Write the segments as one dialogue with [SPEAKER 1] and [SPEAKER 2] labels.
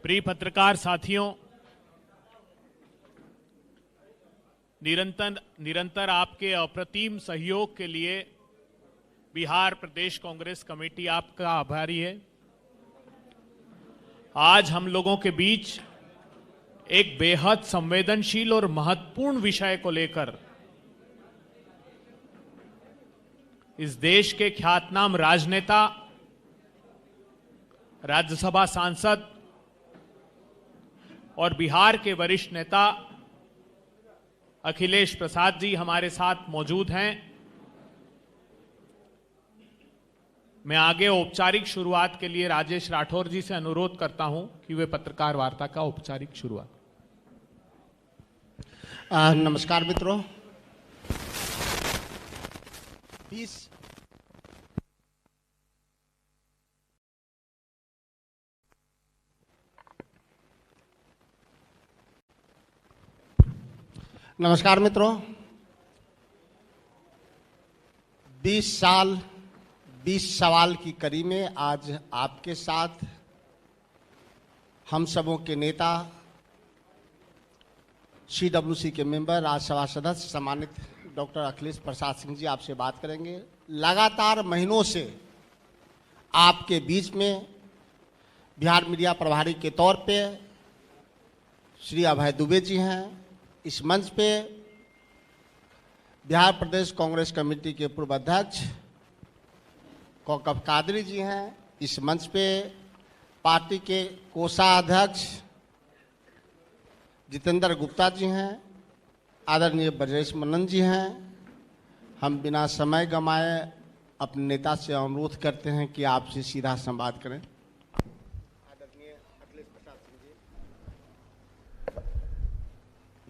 [SPEAKER 1] प्रिय पत्रकार साथियों, निरंतर आपके अप्रतिम सहयोग के लिए बिहार प्रदेश कांग्रेस कमेटी आपका आभारी है। आज हम लोगों के बीच एक बेहद संवेदनशील और महत्वपूर्ण विषय को लेकर इस देश के ख्यातनाम राजनेता, राज्यसभा सांसद और बिहार के वरिष्ठ नेता अखिलेश प्रसाद जी हमारे साथ मौजूद हैं। मैं आगे औपचारिक शुरुआत के लिए राजेश राठौर जी से अनुरोध करता हूं कि वे पत्रकार वार्ता का औपचारिक शुरुआत।
[SPEAKER 2] नमस्कार मित्रों। नमस्कार मित्रों। 20 साल 20 सवाल की कड़ी में आज आपके साथ हम सबों के नेता, CWC के मेंबर, राज्यसभा सदस्य सम्मानित डॉक्टर अखिलेश प्रसाद सिंह जी आपसे बात करेंगे। लगातार महीनों से आपके बीच में बिहार मीडिया प्रभारी के तौर पे श्री अभय दुबे जी हैं। इस मंच पे बिहार प्रदेश कांग्रेस कमेटी के पूर्व अध्यक्ष कौकब कादरी जी हैं। इस मंच पे पार्टी के कोषाध्यक्ष जितेंद्र गुप्ता जी हैं। आदरणीय ब्रजेश मनन जी हैं। हम बिना समय गंवाए अपने नेता से अनुरोध करते हैं कि आपसे सीधा संवाद करें। आदरणीय अखिलेश प्रसाद सिंह जी,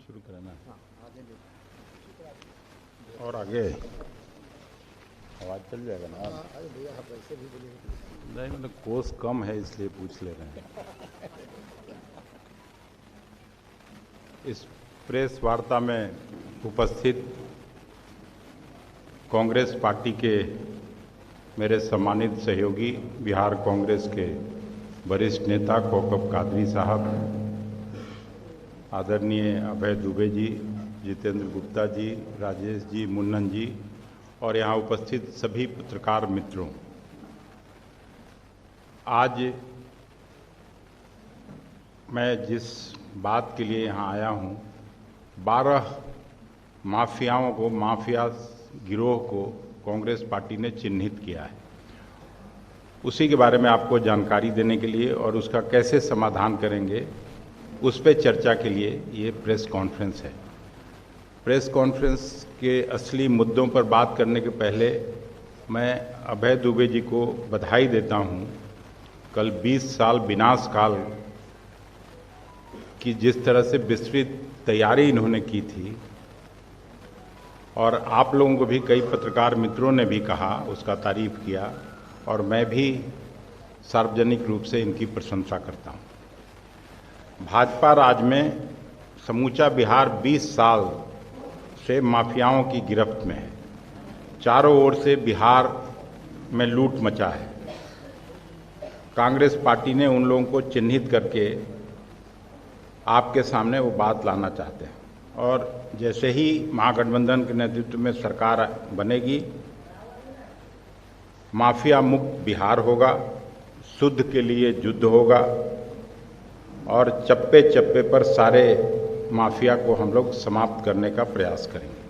[SPEAKER 3] शुरू करना और आगे आवाज चल जाएगा ना। नहीं, मतलब कोस कम है इसलिए पूछ ले रहे हैं। इस प्रेस वार्ता में उपस्थित कांग्रेस पार्टी के मेरे सम्मानित सहयोगी, बिहार कांग्रेस के वरिष्ठ नेता कौकब कादरी साहब, आदरणीय अभय दुबे जी, जितेंद्र गुप्ता जी, राजेश जी, मुन्नन जी और यहाँ उपस्थित सभी पत्रकार मित्रों, आज मैं जिस बात के लिए यहाँ आया हूँ, 12 माफियाओं को, माफिया गिरोह को कांग्रेस पार्टी ने चिन्हित किया है। उसी के बारे में आपको जानकारी देने के लिए और उसका कैसे समाधान करेंगे उस पर चर्चा के लिए ये प्रेस कॉन्फ्रेंस है। प्रेस कॉन्फ्रेंस के असली मुद्दों पर बात करने के पहले मैं अभय दुबे जी को बधाई देता हूँ। कल 20 साल विनाश काल की जिस तरह से विस्तृत तैयारी इन्होंने की थी और आप लोगों को भी कई पत्रकार मित्रों ने भी कहा, उसका तारीफ किया और मैं भी सार्वजनिक रूप से इनकी प्रशंसा करता हूँ। भाजपा राज में समूचा बिहार 20 साल से माफियाओं की गिरफ्त में है। चारों ओर से बिहार में लूट मचा है। कांग्रेस पार्टी ने उन लोगों को चिन्हित करके आपके सामने वो बात लाना चाहते हैं और जैसे ही महागठबंधन के नेतृत्व में सरकार बनेगी, माफिया मुक्त बिहार होगा, शुद्ध के लिए युद्ध होगा और चप्पे चप्पे पर सारे माफिया को हम लोग समाप्त करने का प्रयास करेंगे।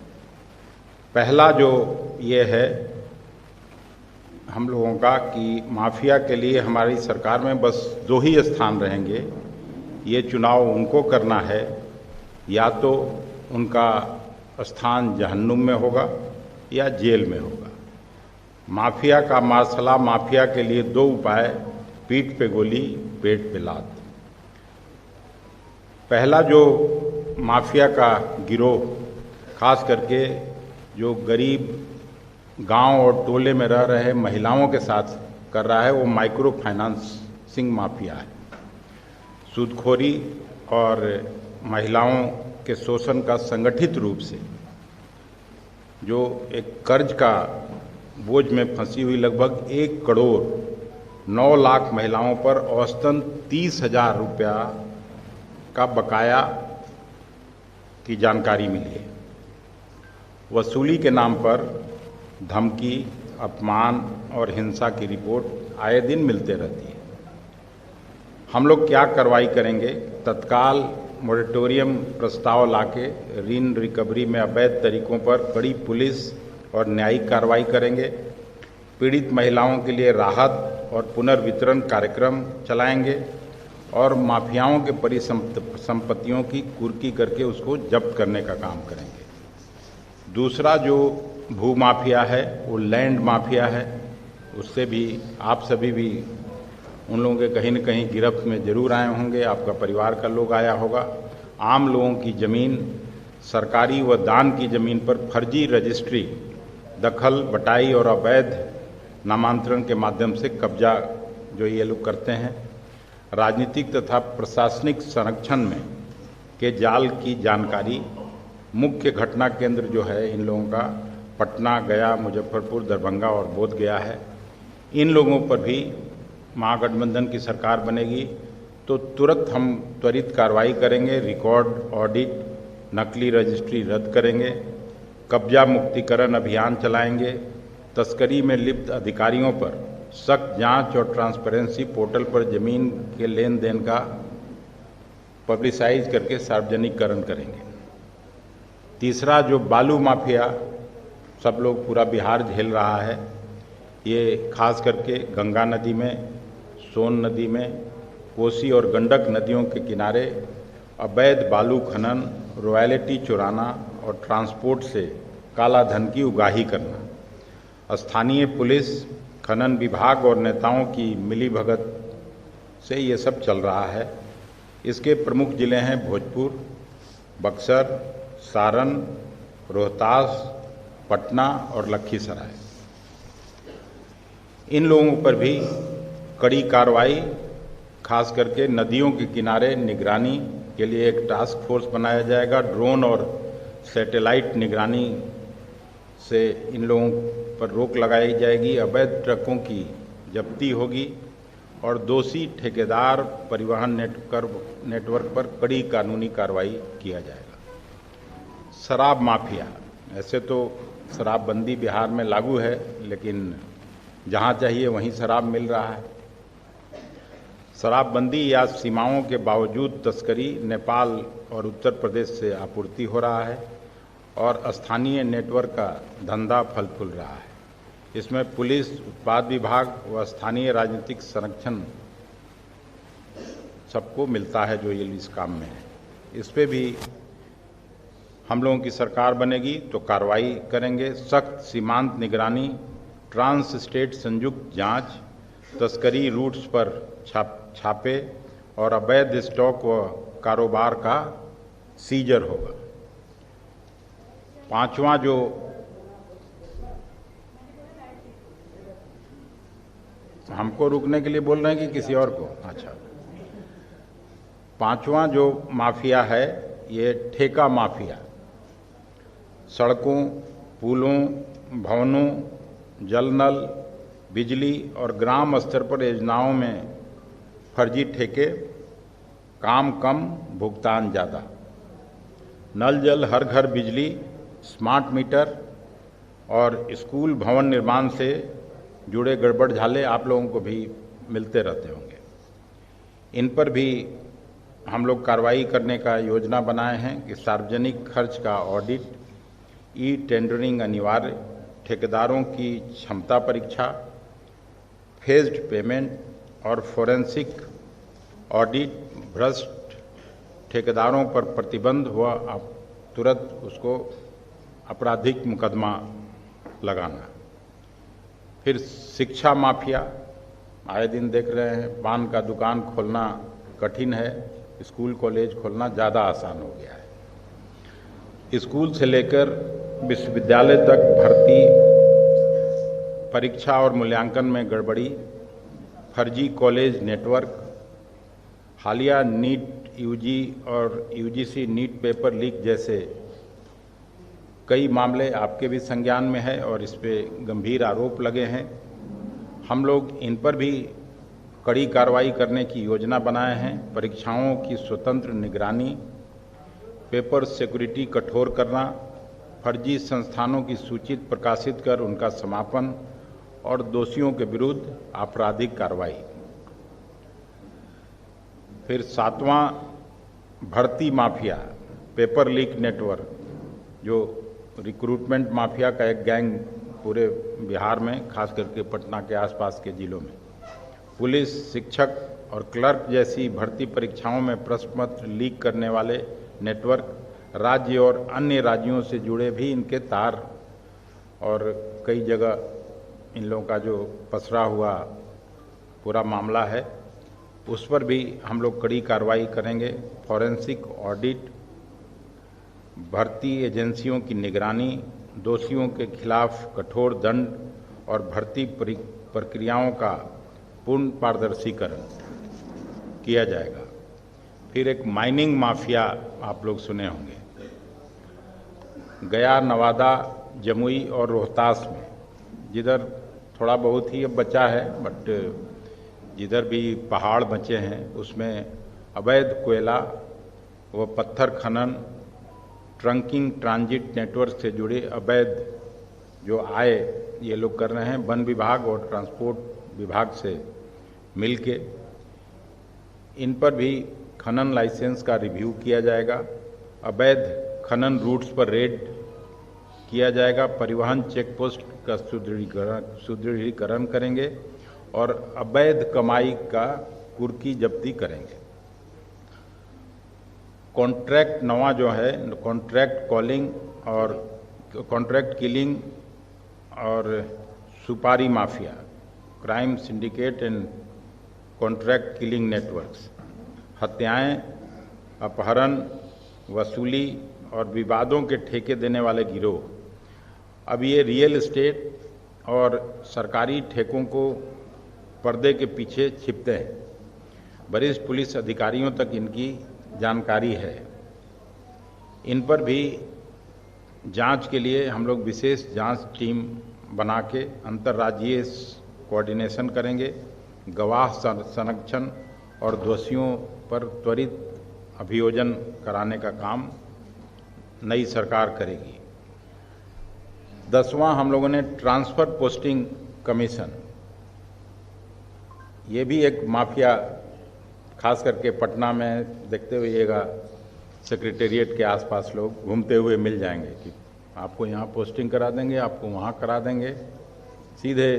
[SPEAKER 3] पहला जो ये है हम लोगों का कि माफिया के लिए हमारी सरकार में बस 2 ही स्थान रहेंगे। ये चुनाव उनको करना है, या तो उनका स्थान जहन्नुम में होगा या जेल में होगा। माफिया का मार्शला, माफिया के लिए 2 उपाय, पीठ पे गोली, पेट पे लात। पहला जो माफिया का गिरोह, खास करके जो गरीब गांव और टोले में रह रहे महिलाओं के साथ कर रहा है, वो माइक्रो फाइनेंसिंग माफिया है। सूदखोरी और महिलाओं के शोषण का संगठित रूप से जो एक कर्ज का बोझ में फंसी हुई लगभग 1 करोड़ 9 लाख महिलाओं पर औसतन 30,000 रुपया का बकाया की जानकारी मिली है। वसूली के नाम पर धमकी, अपमान और हिंसा की रिपोर्ट आए दिन मिलते रहती है। हम लोग क्या कार्रवाई करेंगे? तत्काल मोरेटोरियम प्रस्ताव लाके ऋण रिकवरी में अवैध तरीकों पर कड़ी पुलिस और न्यायिक कार्रवाई करेंगे। पीड़ित महिलाओं के लिए राहत और पुनर्वितरण कार्यक्रम चलाएंगे और माफियाओं के परिसंपत्तियों की कुर्की करके उसको जब्त करने का काम करेंगे। दूसरा जो भू माफिया है वो लैंड माफिया है, उससे भी आप सभी भी उन लोगों के कहीं न कहीं गिरफ्त में जरूर आए होंगे, आपका परिवार का लोग आया होगा। आम लोगों की ज़मीन, सरकारी व दान की ज़मीन पर फर्जी रजिस्ट्री, दखल, बटाई और अवैध नामांतरण के माध्यम से कब्जा जो ये लोग करते हैं, राजनीतिक तथा प्रशासनिक संरक्षण में के जाल की जानकारी। मुख्य घटना केंद्र जो है इन लोगों का पटना, गया, मुजफ्फरपुर, दरभंगा और बोधगया है। इन लोगों पर भी महागठबंधन की सरकार बनेगी तो तुरंत हम त्वरित कार्रवाई करेंगे। रिकॉर्ड ऑडिट, नकली रजिस्ट्री रद्द करेंगे, कब्जा मुक्तिकरण अभियान चलाएंगे, तस्करी में लिप्त अधिकारियों पर सख्त जांच और ट्रांसपेरेंसी पोर्टल पर जमीन के लेन देन का पब्लिसाइज करके सार्वजनिकरण करेंगे। तीसरा जो बालू माफिया सब लोग पूरा बिहार झेल रहा है, ये खास करके गंगा नदी में, सोन नदी में, कोसी और गंडक नदियों के किनारे अवैध बालू खनन, रॉयल्टी चुराना और ट्रांसपोर्ट से काला धन की उगाही करना। स्थानीय पुलिस, खनन विभाग और नेताओं की मिलीभगत से ये सब चल रहा है। इसके प्रमुख जिले हैं भोजपुर, बक्सर, सारण, रोहतास, पटना और लखीसराय। इन लोगों पर भी कड़ी कार्रवाई, खास करके नदियों के किनारे निगरानी के लिए एक टास्क फोर्स बनाया जाएगा। ड्रोन और सैटेलाइट निगरानी से इन लोगों पर रोक लगाई जाएगी। अवैध ट्रकों की जब्ती होगी और दोषी ठेकेदार, परिवहन नेटवर्क पर कड़ी कानूनी कार्रवाई किया जाएगा। शराब माफिया, ऐसे तो शराबबंदी बिहार में लागू है, लेकिन जहां चाहिए वहीं शराब मिल रहा है। शराबबंदी या सीमाओं के बावजूद तस्करी नेपाल और उत्तर प्रदेश से आपूर्ति हो रहा है और स्थानीय नेटवर्क का धंधा फल फूल रहा है। इसमें पुलिस, उत्पाद विभाग व स्थानीय राजनीतिक संरक्षण सबको मिलता है जो ये इस काम में है। इस पे भी हम लोगों की सरकार बनेगी तो कार्रवाई करेंगे। सख्त सीमांत निगरानी, ट्रांस स्टेट संयुक्त जांच, तस्करी रूट्स पर छापे और अवैध स्टॉक व कारोबार का सीजर होगा। पांचवा जो हमको रुकने के लिए बोल रहे हैं कि किसी और को? अच्छा, पांचवा जो माफिया है ये ठेका माफिया। सड़कों, पुलों, भवनों, जल नल, बिजली और ग्राम स्तर पर योजनाओं में फर्जी ठेके, काम कम, भुगतान ज़्यादा। नल जल, हर घर बिजली, स्मार्ट मीटर और स्कूल भवन निर्माण से जुड़े गड़बड़ झाले आप लोगों को भी मिलते रहते होंगे। इन पर भी हम लोग कार्रवाई करने का योजना बनाए हैं कि सार्वजनिक खर्च का ऑडिट, ई टेंडरिंग अनिवार्य, ठेकेदारों की क्षमता परीक्षा, फेज्ड पेमेंट और फोरेंसिक ऑडिट, भ्रष्ट ठेकेदारों पर प्रतिबंध हुआ तुरंत उसको आपराधिक मुकदमा लगाना। फिर शिक्षा माफिया, आए दिन देख रहे हैं पान का दुकान खोलना कठिन है, स्कूल कॉलेज खोलना ज़्यादा आसान हो गया है। स्कूल से लेकर विश्वविद्यालय तक भर्ती, परीक्षा और मूल्यांकन में गड़बड़ी, फर्जी कॉलेज नेटवर्क, हालिया नीट यूजी और यूजीसी नीट पेपर लीक जैसे कई मामले आपके भी संज्ञान में है और इस पे गंभीर आरोप लगे हैं। हम लोग इन पर भी कड़ी कार्रवाई करने की योजना बनाए हैं। परीक्षाओं की स्वतंत्र निगरानी, पेपर सिक्योरिटी कठोर करना, फर्जी संस्थानों की सूची प्रकाशित कर उनका समापन और दोषियों के विरुद्ध आपराधिक कार्रवाई। फिर 7वां, भर्ती माफिया, पेपर लीक नेटवर्क, जो रिक्रूटमेंट माफिया का एक गैंग पूरे बिहार में, खास करके पटना के आसपास के जिलों में। पुलिस, शिक्षक और क्लर्क जैसी भर्ती परीक्षाओं में प्रश्न पत्र लीक करने वाले नेटवर्क, राज्य और अन्य राज्यों से जुड़े भी इनके तार और कई जगह इन लोगों का जो पसरा हुआ पूरा मामला है, उस पर भी हम लोग कड़ी कार्रवाई करेंगे। फॉरेंसिक ऑडिट, भर्ती एजेंसियों की निगरानी, दोषियों के खिलाफ कठोर दंड और भर्ती प्रक्रियाओं का पूर्ण पारदर्शीकरण किया जाएगा। फिर एक माइनिंग माफिया आप लोग सुने होंगे, गया, नवादा, जमुई और रोहतास में, जिधर थोड़ा बहुत ही अब बचा है, बट जिधर भी पहाड़ बचे हैं उसमें अवैध कोयला व पत्थर खनन, ट्रंकिंग, ट्रांजिट नेटवर्क से जुड़े अवैध जो आय ये लोग कर रहे हैं, वन विभाग और ट्रांसपोर्ट विभाग से मिलके इन पर भी खनन लाइसेंस का रिव्यू किया जाएगा। अवैध खनन रूट्स पर रेड किया जाएगा। परिवहन चेक पोस्ट का सुदृढ़ीकरण करेंगे और अवैध कमाई का कुर्की जब्ती करेंगे। कॉन्ट्रैक्ट नवा जो है, कॉन्ट्रैक्ट कॉलिंग और कॉन्ट्रैक्ट किलिंग और सुपारी mafia, crime syndicate and contract killing networks, हत्याएं, अपहरण, वसूली और विवादों के ठेके देने वाले गिरोह। अब ये रियल एस्टेट और सरकारी ठेकों को पर्दे के पीछे छिपते हैं। वरिष्ठ पुलिस अधिकारियों तक इनकी जानकारी है। इन पर भी जांच के लिए हम लोग विशेष जांच टीम बना के अंतर्राज्यीय कोऑर्डिनेशन करेंगे। गवाह संरक्षण और दोषियों पर त्वरित अभियोजन कराने का काम नई सरकार करेगी। 10वां, हम लोगों ने ट्रांसफर पोस्टिंग कमीशन, ये भी एक माफिया, खास करके पटना में देखते हुएगा, सेक्रेटेरिएट के आसपास लोग घूमते हुए मिल जाएंगे कि आपको यहाँ पोस्टिंग करा देंगे, आपको वहाँ करा देंगे, सीधे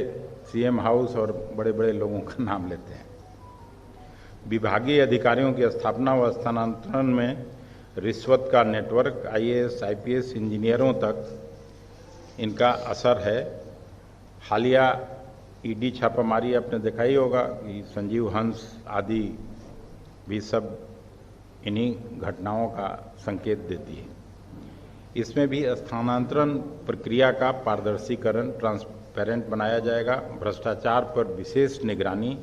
[SPEAKER 3] सीएम हाउस और बड़े बड़े लोगों का नाम लेते हैं। विभागीय अधिकारियों की स्थापना व स्थानांतरण में रिश्वत का नेटवर्क, आईएएस, आईपीएस इंजीनियरों तक इनका असर है। हालिया ईडी छापामारी आपने देखा ही होगा कि संजीव हंस आदि भी सब इन्हीं घटनाओं का संकेत देती है। इसमें भी स्थानांतरण प्रक्रिया का पारदर्शीकरण, ट्रांसपेरेंट बनाया जाएगा। भ्रष्टाचार पर विशेष निगरानी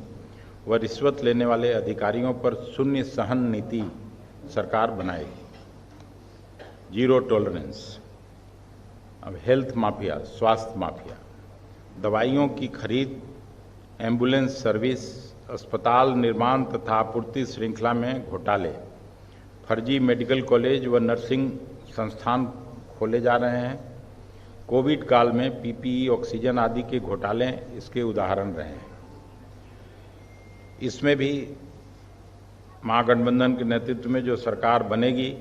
[SPEAKER 3] व रिश्वत लेने वाले अधिकारियों पर शून्य सहन नीति सरकार बनाएगी। Zero tolerance. अब हेल्थ माफिया, स्वास्थ्य माफिया, दवाइयों की खरीद, एम्बुलेंस सर्विस, अस्पताल निर्माण तथा आपूर्ति श्रृंखला में घोटाले, फर्जी मेडिकल कॉलेज व नर्सिंग संस्थान खोले जा रहे हैं। कोविड काल में पीपीई, ऑक्सीजन आदि के घोटाले इसके उदाहरण रहे हैं। इसमें भी महागठबंधन के नेतृत्व में जो सरकार बनेगी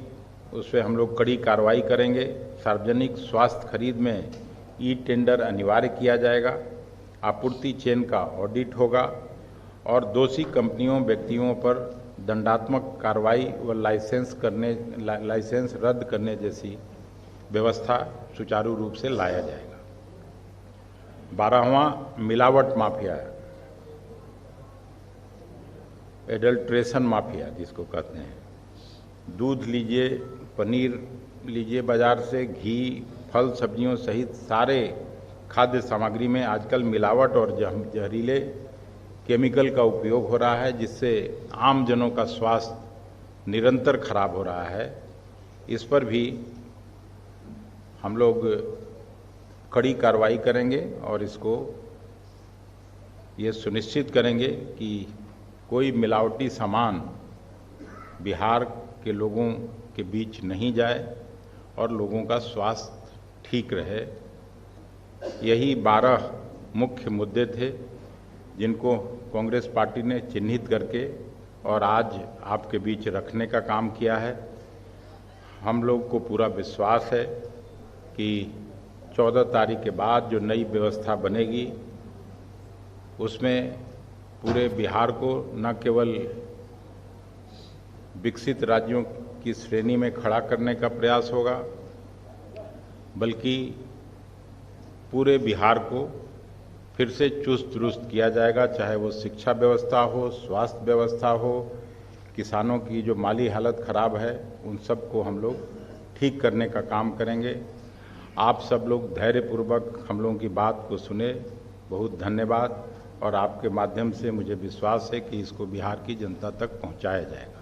[SPEAKER 3] उस पर हम लोग कड़ी कार्रवाई करेंगे। सार्वजनिक स्वास्थ्य खरीद में ई टेंडर अनिवार्य किया जाएगा। आपूर्ति चेन का ऑडिट होगा और दोषी कंपनियों, व्यक्तियों पर दंडात्मक कार्रवाई व लाइसेंस रद्द करने जैसी व्यवस्था सुचारू रूप से लाया जाएगा। 12वां, मिलावट माफिया, एडल्ट्रेशन माफिया जिसको कहते हैं। दूध लीजिए, पनीर लीजिए बाजार से, घी, फल सब्जियों सहित सारे खाद्य सामग्री में आजकल मिलावट और जहरीले केमिकल का उपयोग हो रहा है, जिससे आम जनों का स्वास्थ्य निरंतर खराब हो रहा है। इस पर भी हम लोग कड़ी कार्रवाई करेंगे और इसको ये सुनिश्चित करेंगे कि कोई मिलावटी सामान बिहार के लोगों के बीच नहीं जाए और लोगों का स्वास्थ्य ठीक रहे। यही 12 मुख्य मुद्दे थे जिनको कांग्रेस पार्टी ने चिन्हित करके और आज आपके बीच रखने का काम किया है। हम लोग को पूरा विश्वास है कि 14 तारीख के बाद जो नई व्यवस्था बनेगी उसमें पूरे बिहार को न केवल विकसित राज्यों की श्रेणी में खड़ा करने का प्रयास होगा, बल्कि पूरे बिहार को फिर से चुस्त दुरुस्त किया जाएगा, चाहे वो शिक्षा व्यवस्था हो, स्वास्थ्य व्यवस्था हो, किसानों की जो माली हालत खराब है उन सब को हम लोग ठीक करने का काम करेंगे। आप सब लोग धैर्यपूर्वक हम लोगों की बात को सुने, बहुत धन्यवाद। और आपके माध्यम से मुझे विश्वास है कि इसको बिहार की जनता तक पहुंचाया जाएगा।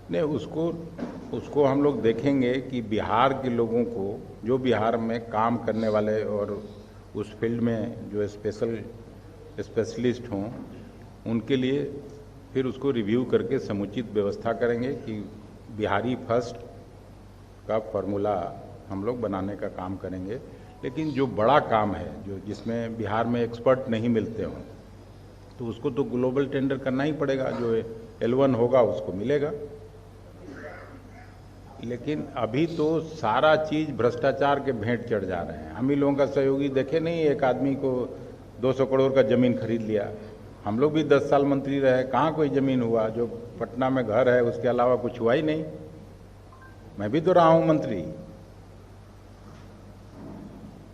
[SPEAKER 3] नहीं, उसको हम लोग देखेंगे कि बिहार के लोगों को, जो बिहार में काम करने वाले और उस फील्ड में जो स्पेशलिस्ट हों, उनके लिए फिर उसको रिव्यू करके समुचित व्यवस्था करेंगे कि बिहारी फर्स्ट का फॉर्मूला हम लोग बनाने का काम करेंगे। लेकिन जो बड़ा काम है, जो जिसमें बिहार में एक्सपर्ट नहीं मिलते हों, तो उसको तो ग्लोबल टेंडर करना ही पड़ेगा। जो L1 होगा उसको मिलेगा। लेकिन अभी तो सारा चीज़ भ्रष्टाचार के भेंट चढ़ जा रहे हैं। हम ही लोगों का सहयोगी देखे नहीं, एक आदमी को 200 करोड़ का ज़मीन खरीद लिया। हम लोग भी 10 साल मंत्री रहे, कहाँ कोई ज़मीन हुआ? जो पटना में घर है उसके अलावा कुछ हुआ ही नहीं। मैं भी तो रहा हूँ मंत्री।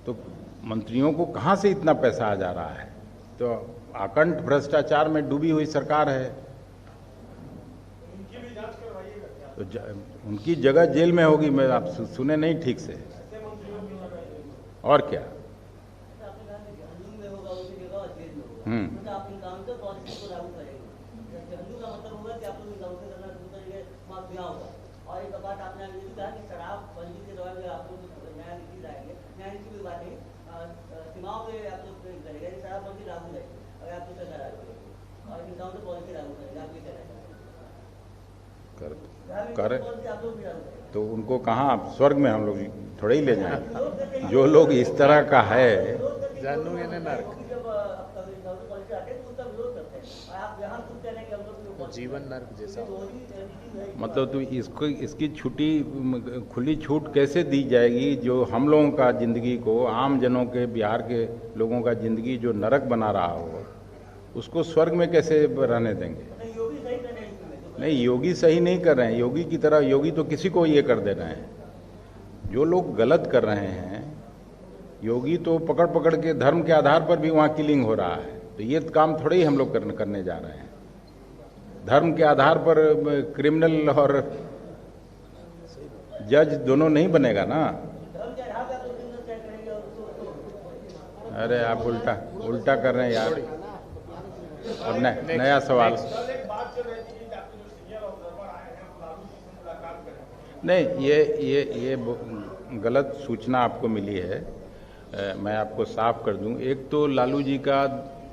[SPEAKER 3] तो मंत्रियों को कहाँ से इतना पैसा आ जा रहा है? तो अकंठ भ्रष्टाचार में डूबी हुई सरकार है। तो उनकी जगह जेल में होगी। मैं आप सुने नहीं ठीक से? और क्या? कर तो उनको कहाँ स्वर्ग में हम लोग थोड़े ही ले जाएंगे। जो लोग इस तरह का है,
[SPEAKER 1] जीवन नर्क जैसा।
[SPEAKER 3] मतलब तो इसकी छुट्टी खुली छूट कैसे दी जाएगी? जो हम लोगों का ज़िंदगी को, आम जनों के, बिहार के लोगों का ज़िंदगी जो नरक बना रहा हो, उसको स्वर्ग में कैसे रहने देंगे? नहीं, योगी सही नहीं कर रहे हैं। योगी की तरह योगी तो किसी को ये कर दे रहे हैं। जो लोग गलत कर रहे हैं, योगी तो पकड़ पकड़ के धर्म के आधार पर भी वहाँ किलिंग हो रहा है। तो ये काम थोड़े ही हम लोग करने जा रहे हैं। धर्म के आधार पर क्रिमिनल और जज दोनों नहीं बनेगा ना। अरे आप उल्टा कर रहे हैं यार। अब नया सवाल। नहीं, ये गलत सूचना आपको मिली है। मैं आपको साफ कर दूं। एक तो लालू जी का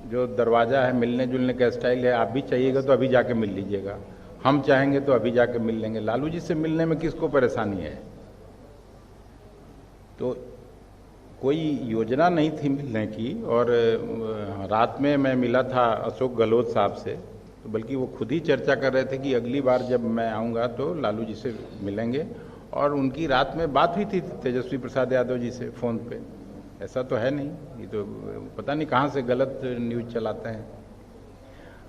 [SPEAKER 3] जो दरवाज़ा है, मिलने जुलने का स्टाइल है, आप भी चाहिएगा तो अभी जाके मिल लीजिएगा, हम चाहेंगे तो अभी जाके मिल लेंगे। लालू जी से मिलने में किसको परेशानी है? तो कोई योजना नहीं थी मिलने की। और रात में मैं मिला था अशोक गहलोत साहब से, तो बल्कि वो खुद ही चर्चा कर रहे थे कि अगली बार जब मैं आऊँगा तो लालू जी से मिलेंगे। और उनकी रात में बात हुई थी तेजस्वी प्रसाद यादव जी से फ़ोन पे। ऐसा तो है नहीं, ये तो पता नहीं कहाँ से गलत न्यूज़ चलाते हैं।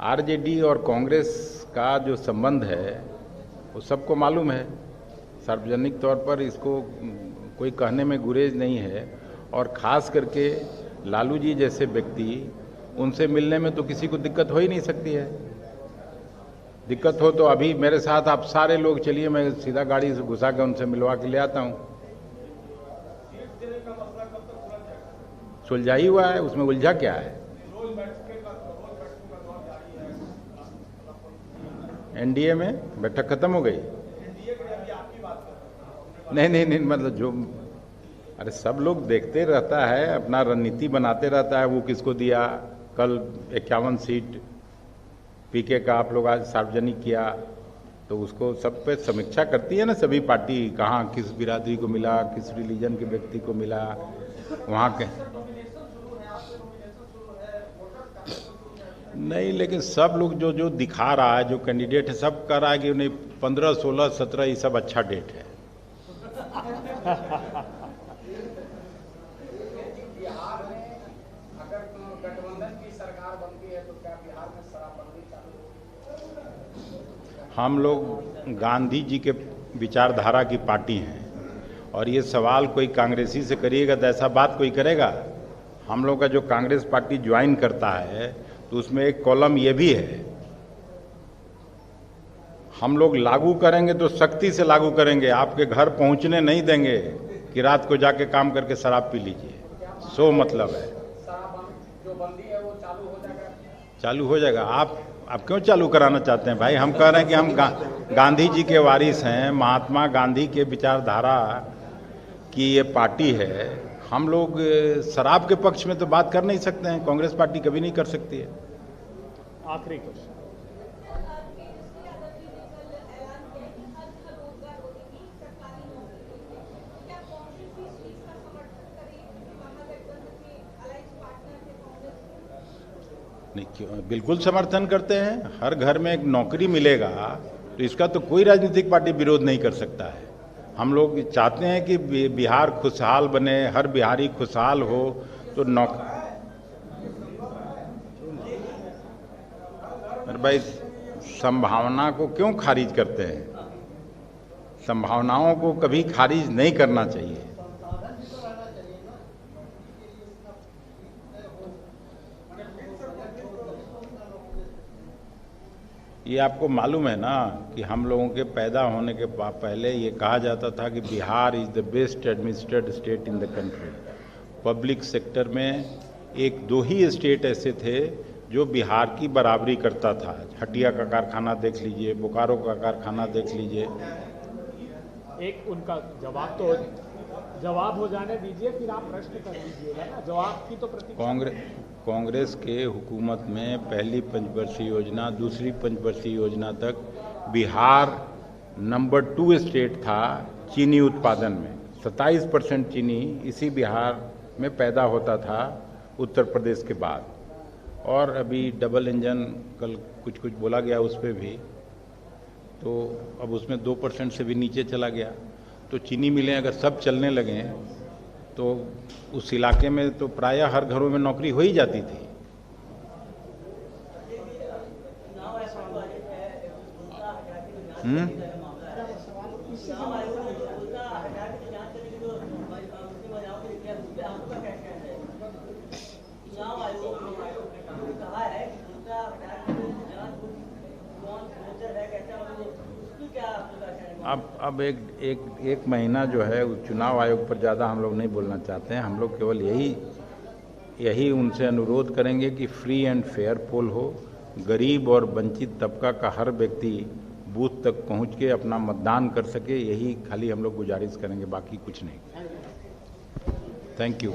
[SPEAKER 3] आरजेडी और कांग्रेस का जो संबंध है वो सबको मालूम है। सार्वजनिक तौर पर इसको कोई कहने में गुरेज नहीं है। और ख़ास करके लालू जी जैसे व्यक्ति, उनसे मिलने में तो किसी को दिक्कत हो ही नहीं सकती है। दिक्कत हो तो अभी मेरे साथ आप सारे लोग चलिए, मैं सीधा गाड़ी से घुसा के उनसे मिलवा के ले आता हूँ। सुलझा ही हुआ है, उसमें उलझा क्या है? एनडीए में बैठक खत्म हो गई? नहीं, मतलब जो, अरे सब लोग देखते रहता है, अपना रणनीति बनाते रहता है, वो किसको दिया। कल 51 सीट पीके का आप लोग आज सार्वजनिक किया, तो उसको सब पे समीक्षा करती है ना सभी पार्टी, कहाँ किस बिरादरी को मिला, किस रिलीजन के व्यक्ति को मिला, वहाँ के नहीं। लेकिन सब लोग जो दिखा रहा है, जो कैंडिडेट है, सब कह रहा है कि नहीं 15, 16, 17 ये सब अच्छा डेट है। हम लोग गांधी जी के विचारधारा की पार्टी हैं, और ये सवाल कोई कांग्रेसी से करिएगा तो ऐसा बात कोई करेगा? हम लोग का जो कांग्रेस पार्टी ज्वाइन करता है तो उसमें एक कॉलम ये भी है, हम लोग लागू करेंगे तो सख्ती से लागू करेंगे, आपके घर पहुंचने नहीं देंगे कि रात को जाके काम करके शराब पी लीजिए। सो मतलब है
[SPEAKER 2] जो बंदी है वो
[SPEAKER 3] चालू हो जाएगा। आप क्यों चालू कराना चाहते हैं भाई? हम कह रहे हैं कि हम गांधी जी के वारिस हैं, महात्मा गांधी के विचारधारा की ये पार्टी है। हम लोग शराब के पक्ष में तो बात कर नहीं सकते हैं, कांग्रेस पार्टी कभी नहीं कर सकती है।
[SPEAKER 1] आखिरी क्वेश्चन।
[SPEAKER 3] नहीं, क्यों, बिल्कुल समर्थन करते हैं। हर घर में एक नौकरी मिलेगा तो इसका तो कोई राजनीतिक पार्टी विरोध नहीं कर सकता है। हम लोग चाहते हैं कि बिहार खुशहाल बने, हर बिहारी खुशहाल हो, तो अरे भाई, संभावना को क्यों खारिज करते हैं? संभावनाओं को कभी खारिज नहीं करना चाहिए। ये आपको मालूम है ना कि हम लोगों के पैदा होने के पहले ये कहा जाता था कि Bihar is the best administrated state in the country. Public sector में 1-2 ही स्टेट ऐसे थे जो बिहार की बराबरी करता था। हटिया का कारखाना देख लीजिए, बोकारो का कारखाना देख लीजिए।
[SPEAKER 1] एक उनका जवाब हो जाने दीजिए, फिर आप प्रश्न कर लीजिएगा ना। जवाब की तो प्रतीक्षा।
[SPEAKER 3] कांग्रेस के हुकूमत में पहली पंचवर्षीय योजना, दूसरी पंचवर्षीय योजना तक बिहार नंबर 2 स्टेट था चीनी उत्पादन में। 27% चीनी इसी बिहार में पैदा होता था उत्तर प्रदेश के बाद। और अभी डबल इंजन कल कुछ बोला गया उस पर भी, तो अब उसमें 2% से भी नीचे चला गया। तो चीनी मिलें अगर सब चलने लगें तो उस इलाके में तो प्रायः हर घरों में नौकरी हो ही जाती थी। अब एक महीना जो है उस चुनाव आयोग पर ज़्यादा हम लोग नहीं बोलना चाहते हैं। हम लोग केवल यही उनसे अनुरोध करेंगे कि फ्री एंड फेयर पोल हो, गरीब और वंचित तबका का हर व्यक्ति बूथ तक पहुंच के अपना मतदान कर सके। यही खाली हम लोग गुजारिश करेंगे, बाकी कुछ नहीं। Thank you.